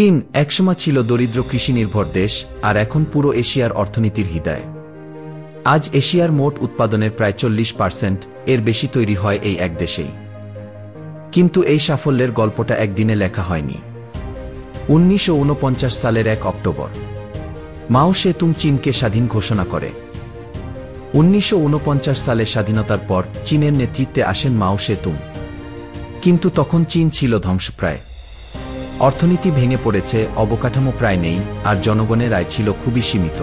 চীন একসময় ছিল দরিদ্র কৃষিনির্ভর দেশ, আর এখন পুরো এশিয়ার অর্থনীতির হৃদয়। আজ এশিয়ার মোট উৎপাদনের প্রায় 40% এর বেশি তৈরি হয় এই এক দেশেই। কিন্তু এই সাফল্যের গল্পটা একদিনে লেখা হয়নি। 1949 সালের 1 অক্টোবর মাও সেতুং চীনকে স্বাধীন ঘোষণা করে। 1949 সালে স্বাধীনতার পর চীনের নেতৃত্বে আসেন মাও সেতুং। কিন্তু তখন চীন ছিল ধ্বংসপ্রায়। অর্থনীতি ভেঙে পড়েছে, অবকাঠামো প্রায় নেই, আর জনগণের আয় ছিল খুবই সীমিত।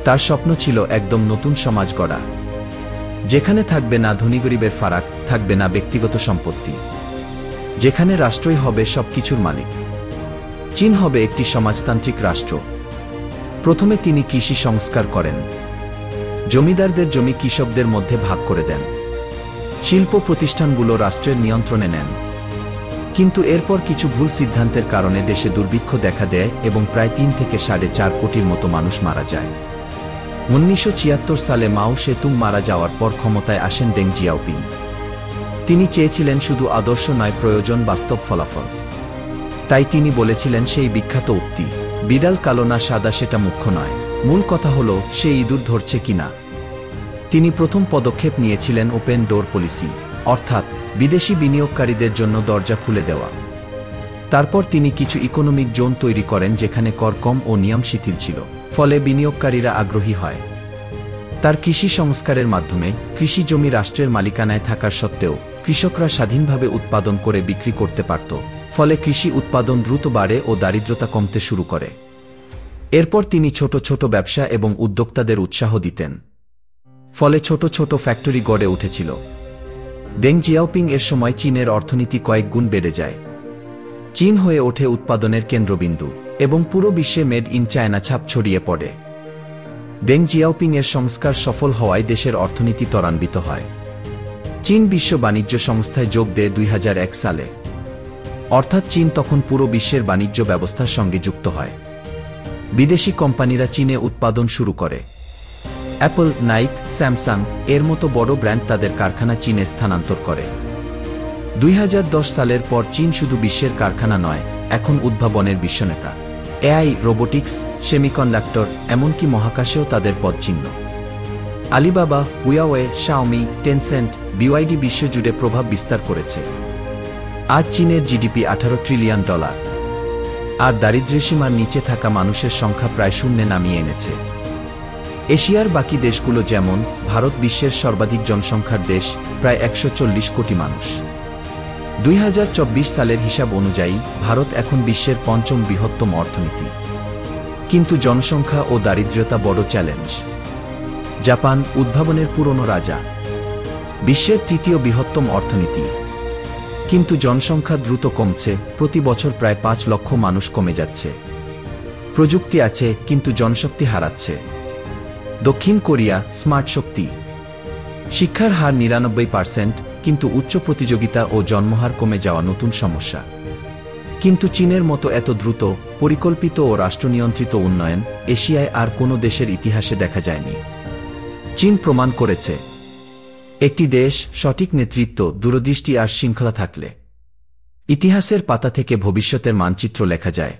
তার স্বপ্ন ছিল একদম নতুন সমাজ গড়া, যেখানে থাকবে না ধনী গরিবের ফারাক, থাকবে না ব্যক্তিগত সম্পত্তি, যেখানে রাষ্ট্রই হবে সবকিছুর মালিক। চীন হবে একটি সমাজতান্ত্রিক রাষ্ট্র। প্রথমে তিনি কৃষি সংস্কার করেন। জমিদারদের জমি কৃষকদের মধ্যে ভাগ করে দেন। শিল্প প্রতিষ্ঠানগুলো রাষ্ট্রের নিয়ন্ত্রণে নেন। কিন্তু এরপর কিছু ভুল সিদ্ধান্তের কারণে দেশে দুর্ভিক্ষ দেখা দেয় এবং প্রায় 3 থেকে 4.5 কোটির মতো মানুষ মারা যায়। 1976 সালে মাও সেতুং মারা যাওয়ার পর ক্ষমতায় আসেন ডেং জিয়াওপিং। তিনি চেয়েছিলেন শুধু আদর্শ নয়, প্রয়োজন বাস্তব ফলাফল। তাই তিনি বলেছিলেন সেই বিখ্যাত উক্তি, বিড়াল কালো না সাদা সেটা মুখ্য নয়, মূল কথা হল সে ইঁদুর ধরছে কিনা। তিনি প্রথম পদক্ষেপ নিয়েছিলেন ওপেন ডোর পলিসি, অর্থাৎ বিদেশি বিনিয়োগকারীদের জন্য দরজা খুলে দেওয়া। তারপর তিনি কিছু ইকোনমিক জোন তৈরি করেন যেখানে কর কম ও নিয়ম শিথিল ছিল, ফলে বিনিয়োগকারীরা আগ্রহী হয়। তার কৃষি সংস্কারের মাধ্যমে কৃষি জমি রাষ্ট্রের মালিকানায় থাকার সত্ত্বেও কৃষকরা স্বাধীনভাবে উৎপাদন করে বিক্রি করতে পারত, ফলে কৃষি উৎপাদন দ্রুত বাড়ে ও দারিদ্রতা কমতে শুরু করে। এরপর তিনি ছোট ছোট ব্যবসা এবং উদ্যোক্তাদের উৎসাহ দিতেন, ফলে ছোট ছোট ফ্যাক্টরি গড়ে উঠেছিল। ডেং জিয়াওপিং এর সময় চীনের অর্থনীতি কয়েক গুণ বেড়ে যায়। চীন হয়ে ওঠে উৎপাদনের কেন্দ্রবিন্দু এবং পুরো বিশ্বে মেড ইন চায়না ছাপ ছড়িয়ে পড়ে। ডেং জিয়াওপিং এর সংস্কার সফল হওয়ায় দেশের অর্থনীতি ত্বরান্বিত হয়। চীন বিশ্ব বাণিজ্য সংস্থায় যোগ দেয় 2001 সালে। অর্থাৎ চীন তখন পুরো বিশ্বের বাণিজ্য ব্যবস্থার সঙ্গে যুক্ত হয়। বিদেশি কোম্পানিরা চীনে উৎপাদন শুরু করে। অ্যাপল, নাইক, স্যামসাং এর মতো বড় ব্র্যান্ড তাদের কারখানা চীনে স্থানান্তর করে। 2010 সালের পর চীন শুধু বিশ্বের কারখানা নয়, এখন উদ্ভাবনের বিশ্বনেতা। এআই, রোবোটিক্স, সেমিকন্ডাক্টর, এমনকি মহাকাশেও তাদের পদচিহ্ন। Alibaba, Huawei, Xiaomi, Tencent, BYD বিশ্বজুড়ে প্রভাব বিস্তার করেছে। আজ চীনের জিডিপি $18 ট্রিলিয়ন, আর দারিদ্র্যসীমার নিচে থাকা মানুষের সংখ্যা প্রায় শূন্যে নামিয়ে এনেছে। এশিয়ার বাকি দেশগুলো যেমন ভারত বিশ্বের সর্বাধিক জনসংখ্যার দেশ, প্রায় 140 কোটি মানুষ। 2024 সালের হিসাব অনুযায়ী ভারত এখন বিশ্বের 5ম বৃহত্তম অর্থনীতি। কিন্তু জনসংখ্যা ও দারিদ্র্যতা বড় চ্যালেঞ্জ। জাপান, উদ্ভাবনের পুরনো রাজা, বিশ্বের 3য় বৃহত্তম অর্থনীতি, কিন্তু জনসংখ্যা দ্রুত কমছে, প্রতি বছর প্রায় 5 লক্ষ মানুষ কমে যাচ্ছে। প্রযুক্তি আছে, কিন্তু জনশক্তি হারাচ্ছে। দক্ষিণ কোরিয়া, স্মার্ট শক্তি, শিক্ষার হার 99%, কিন্তু উচ্চ প্রতিযোগিতা ও জন্মহার কমে যাওয়া নতুন সমস্যা। কিন্তু চীনের মতো এত দ্রুত, পরিকল্পিত ও রাষ্ট্রনিয়ন্ত্রিত উন্নয়ন এশিয়ায় আর কোনো দেশের ইতিহাসে দেখা যায়নি। চীন প্রমাণ করেছে, একটি দেশ, সঠিক নেতৃত্ব, দূরদৃষ্টি আর শৃঙ্খলা থাকলে ইতিহাসের পাতা থেকে ভবিষ্যতের মানচিত্র লেখা যায়।